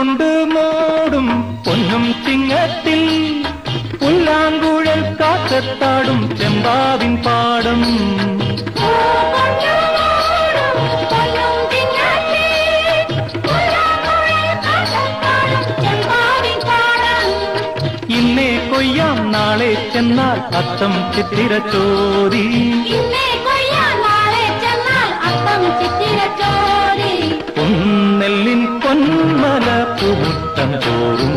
കൊണ്ട് മൂടും പൊന്നും ചിങ്ങത്തിൽ പുല്ലാങ്കുഴൽ കാക്കത്താടും ചെമ്പാവിൻ പാടം. ഇന്നേ കൊയ്യാം നാളെ ചെന്നാൽ അത്തം ചിത്തിര ചോരി. പൊന്നെല്ലിൻ പൊന്മല പൂത്തം തോറും